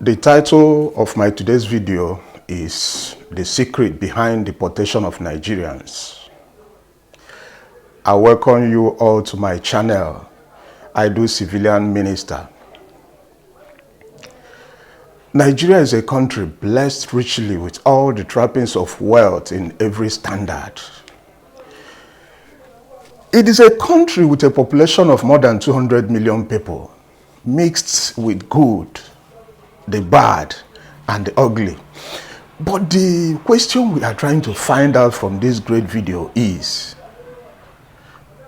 The title of my today's video is The Secret Behind Deportation of Nigerians. I welcome you all to my channel. I do civilian minister. Nigeria is a country blessed richly with all the trappings of wealth in every standard. It is a country with a population of more than 200 million people, mixed with good, the bad, and the ugly. But the question we are trying to find out from this great video is,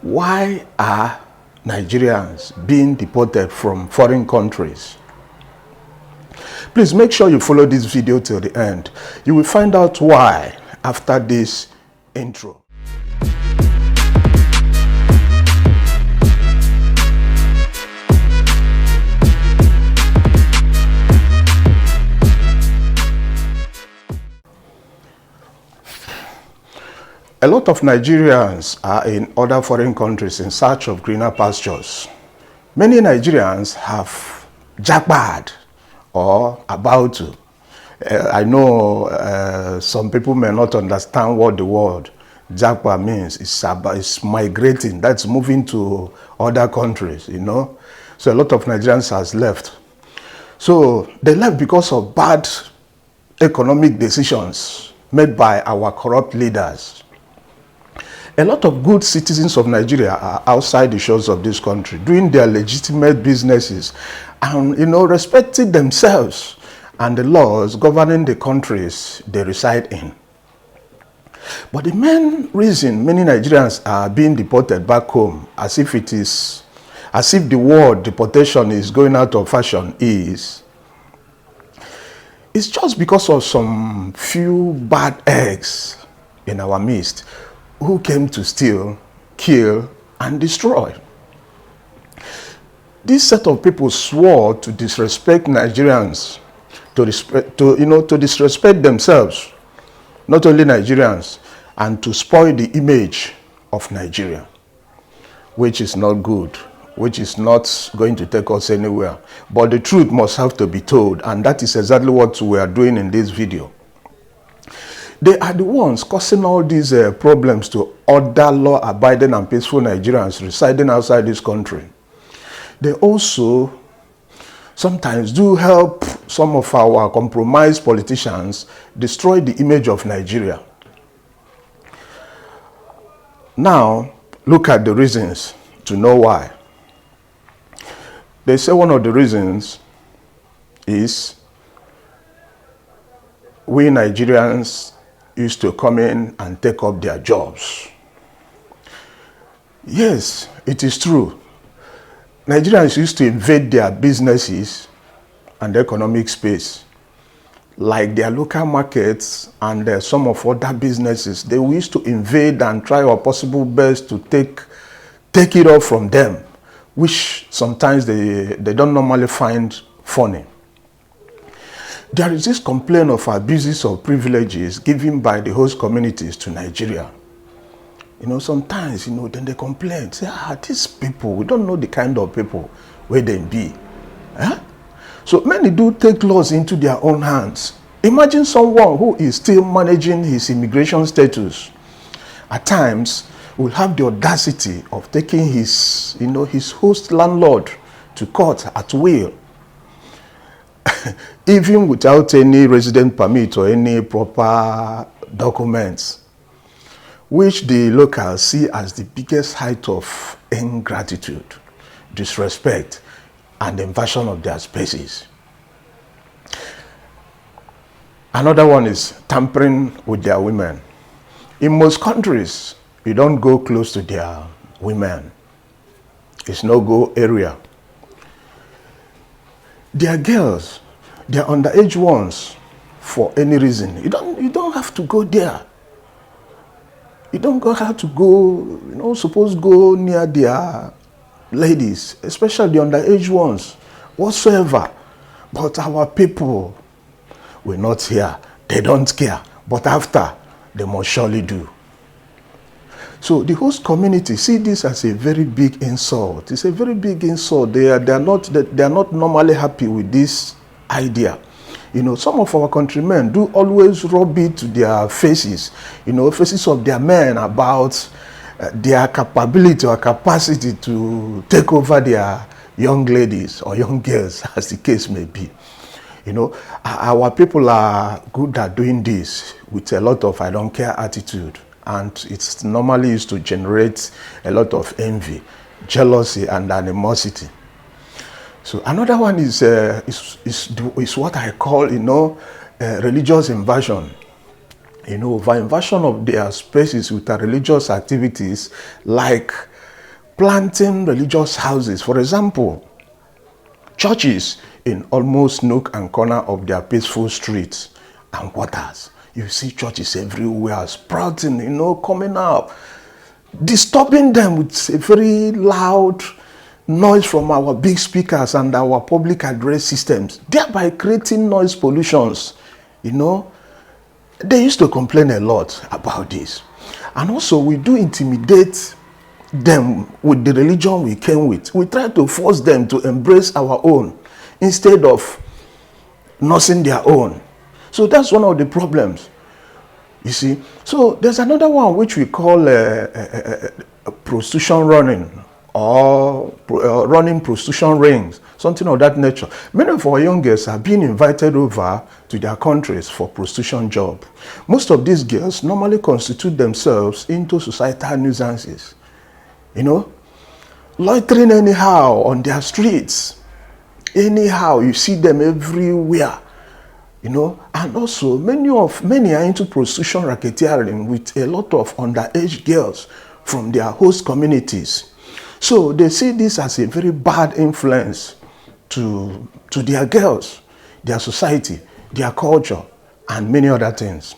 why are Nigerians being deported from foreign countries? Please make sure you follow this video till the end. You will find out why after this intro. A lot of Nigerians are in other foreign countries in search of greener pastures. Many Nigerians have jackpot or about to. I know some people may not understand what the word jackpot means. It's migrating, that's moving to other countries, you know. So a lot of Nigerians has left. So they left because of bad economic decisions made by our corrupt leaders. A lot of good citizens of Nigeria are outside the shores of this country, doing their legitimate businesses and, respecting themselves and the laws governing the countries they reside in. But the main reason many Nigerians are being deported back home, as if the word deportation is going out of fashion, it's just because of some few bad eggs in our midst who came to steal, kill, and destroy. This set of people swore to disrespect Nigerians, to disrespect themselves, not only Nigerians, and to spoil the image of Nigeria, which is not good, which is not going to take us anywhere. But the truth must have to be told, and that is exactly what we are doing in this video. They are the ones causing all these problems to other law-abiding and peaceful Nigerians residing outside this country. They also sometimes do help some of our compromised politicians destroy the image of Nigeria. Now, look at the reasons to know why. They say one of the reasons is we Nigerians used to come in and take up their jobs. Yes, it is true. Nigerians used to invade their businesses and economic space, like their local markets and some of other businesses. They used to invade and try our possible best to take it off from them, which sometimes they don't normally find funny. There is this complaint of abuses of privileges given by the host communities to Nigeria. Sometimes, then they complain, say, these people, we don't know the kind of people where they be. So many do take laws into their own hands. Imagine someone who is still managing his immigration status. At times, will have the audacity of taking his host landlord to court at will, even without any resident permit or any proper documents, which the locals see as the biggest height of ingratitude, disrespect, and invasion of their spaces. Another one is tampering with their women. In most countries, you don't go close to their women. It's no-go area. Their girls, they're underage ones for any reason. You don't have to go there. You don't have to go, suppose go near their ladies, especially the underage ones, whatsoever. But our people will not hear. They don't care. But after, they must surely do. So the host community see this as a very big insult. It's a very big insult. They are not normally happy with this idea. Some of our countrymen do always rub it to their faces, faces of their men about their capability or capacity to take over their young ladies or young girls, as the case may be. Our people are good at doing this with a lot of I don't care attitude, and it's normally used to generate a lot of envy, jealousy, and animosity. So another one is what I call, religious invasion. For invasion of their spaces with religious activities like planting religious houses. For example, churches in almost nook and corner of their peaceful streets and waters. You see churches everywhere sprouting, coming up, disturbing them with a very loud noise from our big speakers and our public address systems, thereby creating noise pollutions. They used to complain a lot about this. And also, we do intimidate them with the religion we came with. We try to force them to embrace our own instead of nursing their own. So that's one of the problems, you see. So there's another one which we call prostitution running, or running prostitution rings, something of that nature. Many of our young girls are being invited over to their countries for prostitution job. Most of these girls normally constitute themselves into societal nuisances, loitering anyhow on their streets. Anyhow, you see them everywhere, and also many are into prostitution racketeering with a lot of underage girls from their host communities. So they see this as a very bad influence to their girls, their society, their culture, and many other things.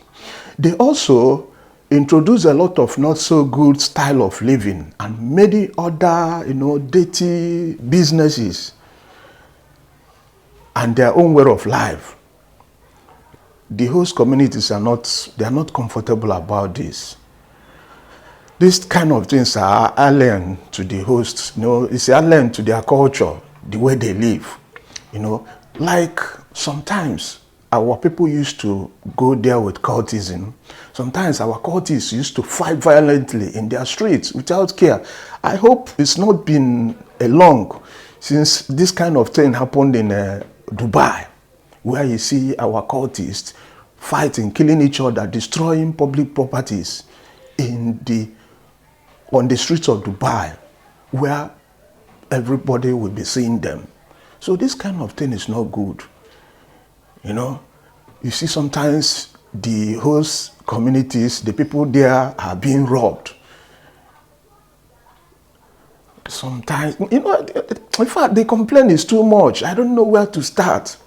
They also introduce a lot of not so good style of living and many other, dirty businesses and their own way of life. The host communities are not comfortable about this. These kind of things are alien to the hosts. It's alien to their culture, the way they live. Like sometimes our people used to go there with cultism. Sometimes our cultists used to fight violently in their streets without care. I hope it's not been long since this kind of thing happened in Dubai, where you see our cultists fighting, killing each other, destroying public properties on the streets of Dubai, where everybody will be seeing them. So this kind of thing is not good. You see sometimes the host communities, the people there are being robbed. Sometimes, in fact, the complaint is too much. I don't know where to start.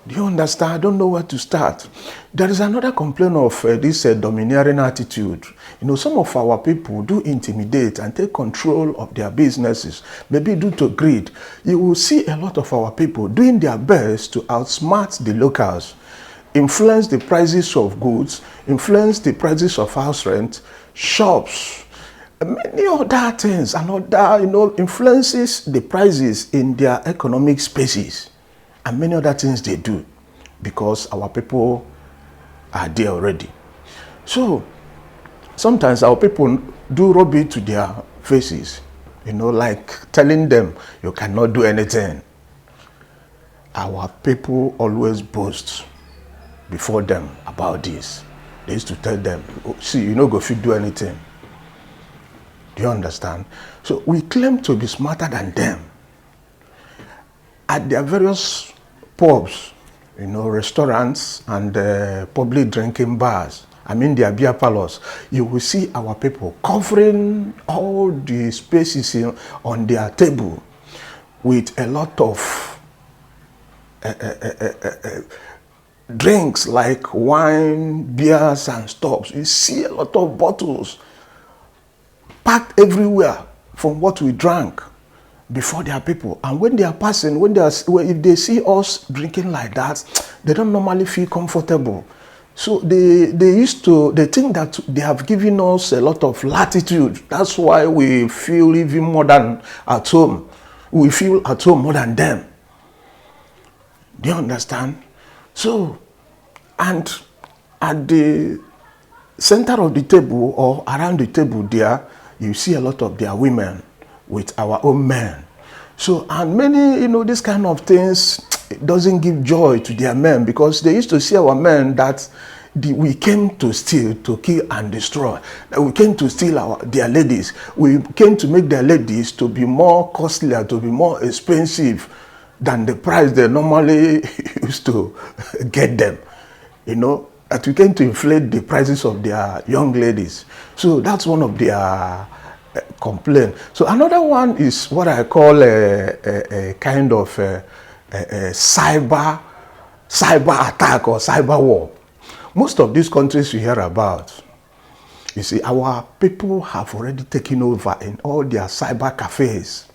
Do you understand? I don't know where to start. There is another complaint of this domineering attitude. Some of our people do intimidate and take control of their businesses, maybe due to greed. You will see a lot of our people doing their best to outsmart the locals, influence the prices of goods, influence the prices of house rent, shops, many other things, and other, influences the prices in their economic spaces. And many other things they do because our people are there already. So sometimes our people do rub it to their faces, like telling them you cannot do anything. Our people always boast before them about this. They used to tell them, see, you no go fit do anything. Do you understand? So we claim to be smarter than them. At their various pubs, restaurants and public drinking bars, their beer parlors, you will see our people covering all the spaces on their table with a lot of drinks like wine, beers, and stuff. You see a lot of bottles packed everywhere from what we drank before their people. And when they are passing, if they see us drinking like that, they don't normally feel comfortable. So they think that they have given us a lot of latitude. That's why we feel even more than at home. We feel at home more than them. Do you understand? So, and at the center of the table or around the table there, you see a lot of their women with our own men. So, and many, this kind of things, it doesn't give joy to their men, because they used to see our men that we came to steal, to kill and destroy. That we came to steal their ladies. We came to make their ladies to be more costlier, to be more expensive than the price they normally used to get them. That we came to inflate the prices of their young ladies. So that's one of their complaints. So another one is what I call a kind of cyber attack or cyber war. Most of these countries you hear about, you see, our people have already taken over in all their cyber cafes.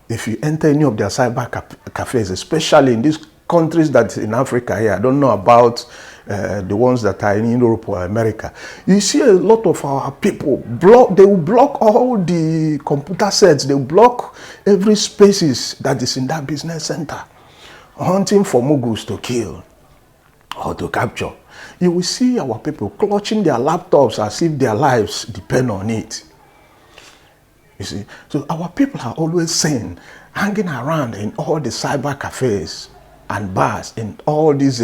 If you enter any of their cyber cafes, especially in these countries that's in Africa here, I don't know about the ones that are in Europe or America, you see a lot of our people they will block all the computer sets, they will block every spaces that is in that business center, hunting for moguls to kill or to capture. You will see our people clutching their laptops as if their lives depend on it. You see, so our people are always seen hanging around in all the cyber cafes and bars in all these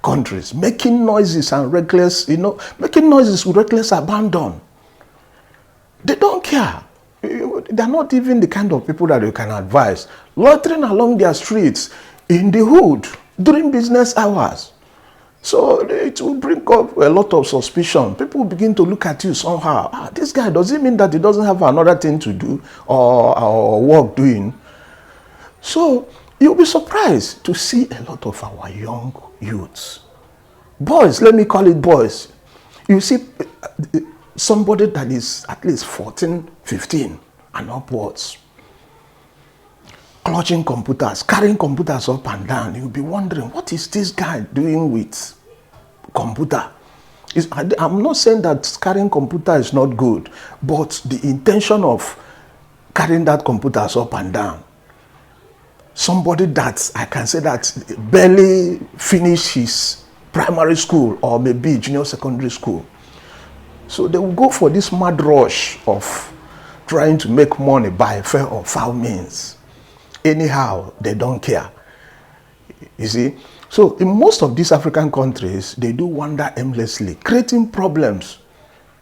countries, making noises and making noises with reckless abandon. They don't care. They're not even the kind of people that you can advise. Loitering along their streets in the hood during business hours. So it will bring up a lot of suspicion. People begin to look at you somehow. This guy, does it mean that he doesn't have another thing to do or work doing? So you'll be surprised to see a lot of our young youths. Boys, let me call it boys. You see somebody that is at least 14, 15 and upwards, clutching computers, carrying computers up and down. You'll be wondering, what is this guy doing with computer? I'm not saying that carrying computer is not good, but the intention of carrying that computers up and down. Somebody that I can say that barely finished his primary school or maybe junior secondary school. So they will go for this mad rush of trying to make money by fair or foul means. Anyhow, they don't care. You see? So in most of these African countries, they do wander aimlessly, creating problems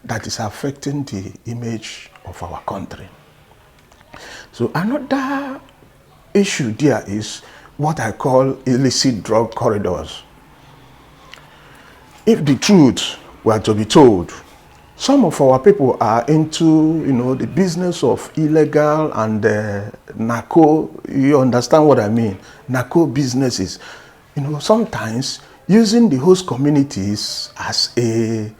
that is affecting the image of our country. So another issue there is what I call illicit drug corridors. If the truth were to be told, some of our people are into, the business of illegal and narco. You understand what I mean? Narco businesses. Sometimes using the host communities as a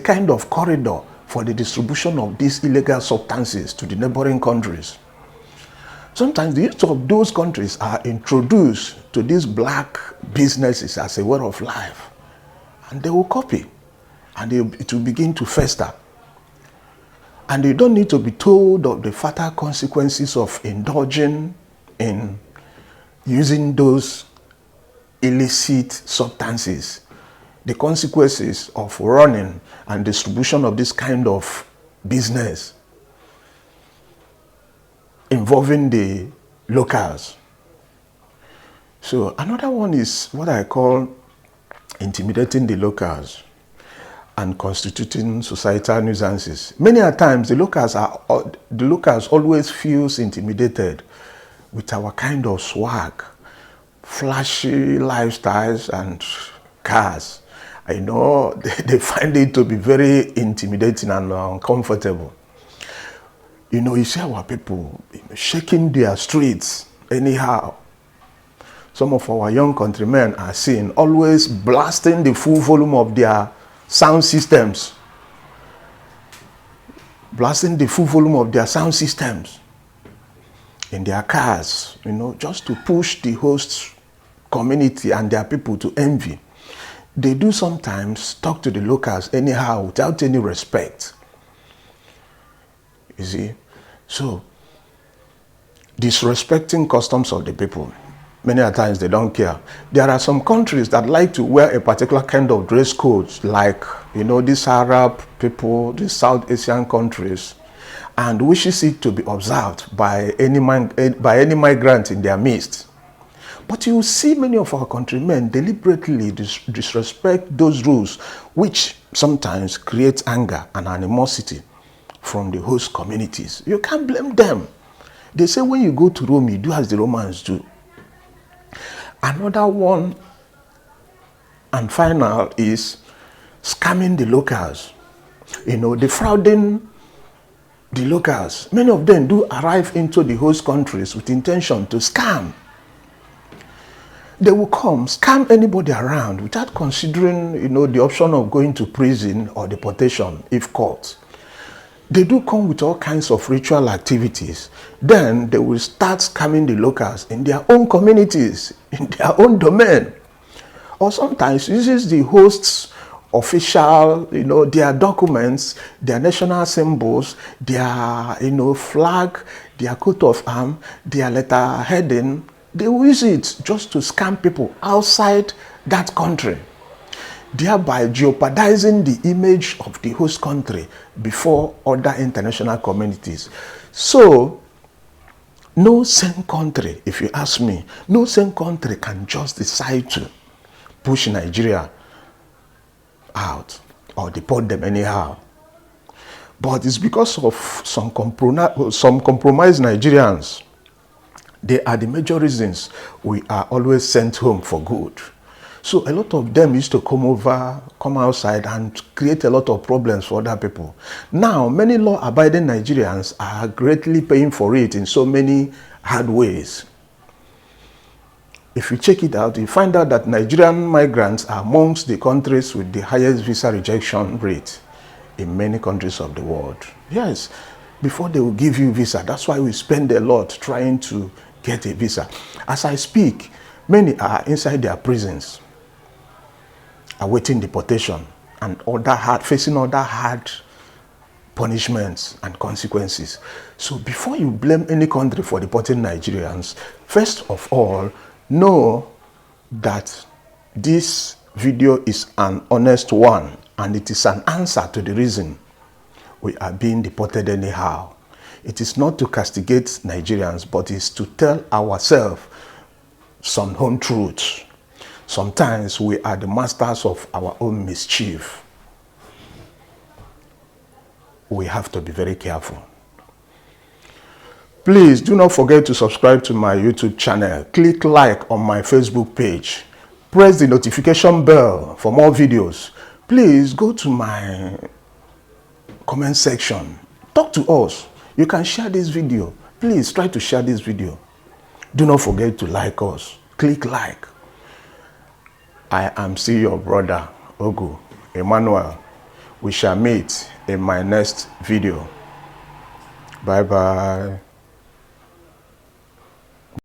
kind of corridor for the distribution of these illegal substances to the neighboring countries. Sometimes the youth of those countries are introduced to these black businesses as a way of life, and they will copy. And it will begin to fester. And you don't need to be told of the fatal consequences of indulging in using those illicit substances. The consequences of running and distribution of this kind of business involving the locals. So another one is what I call intimidating the locals and constituting societal nuisances. Many a times the locals always feels intimidated with our kind of swag, flashy lifestyles and cars. They find it to be very intimidating and uncomfortable. You see our people shaking their streets anyhow. Some of our young countrymen are seen always blasting the full volume of their sound systems. Blasting the full volume of their sound systems in their cars, just to push the host community and their people to envy. They do sometimes talk to the locals anyhow without any respect. You see? So, disrespecting customs of the people. Many a times they don't care. There are some countries that like to wear a particular kind of dress code, like, these Arab people, these South Asian countries, and wishes it to be observed by any migrant in their midst. But you see many of our countrymen deliberately disrespect those rules, which sometimes create anger and animosity from the host communities. You can't blame them. They say when you go to Rome, you do as the Romans do. Another one and final is scamming the locals. Defrauding the locals. Many of them do arrive into the host countries with intention to scam. They will come, scam anybody around without considering, the option of going to prison or deportation if caught. They do come with all kinds of ritual activities. Then they will start scamming the locals in their own communities, in their own domain. Or sometimes uses the host's official, their documents, their national symbols, their, flag, their coat of arms, their letter heading. They will use it just to scam people outside that country, thereby jeopardizing the image of the host country before other international communities. So, no same country, if you ask me, no same country can just decide to push Nigeria out or deport them anyhow. But it's because of some compromised Nigerians. They are the major reasons we are always sent home for good. So a lot of them used to come outside and create a lot of problems for other people. Now, many law-abiding Nigerians are greatly paying for it in so many hard ways. If you check it out, you find out that Nigerian migrants are amongst the countries with the highest visa rejection rate in many countries of the world. Yes, before they will give you visa, that's why we spend a lot trying to get a visa. As I speak, many are inside their prisons, awaiting deportation and facing other hard punishments and consequences. So before you blame any country for deporting Nigerians, first of all, know that this video is an honest one and it is an answer to the reason we are being deported anyhow. It is not to castigate Nigerians, but it's to tell ourselves some home truths. Sometimes we are the masters of our own mischief. We have to be very careful. Please do not forget to subscribe to my YouTube channel. Click like on my Facebook page. Press the notification bell for more videos. Please go to my comment section. Talk to us. You can share this video. Please try to share this video. Do not forget to like us. Click like. I am still your brother, Ogu Emmanuel. We shall meet in my next video. Bye bye.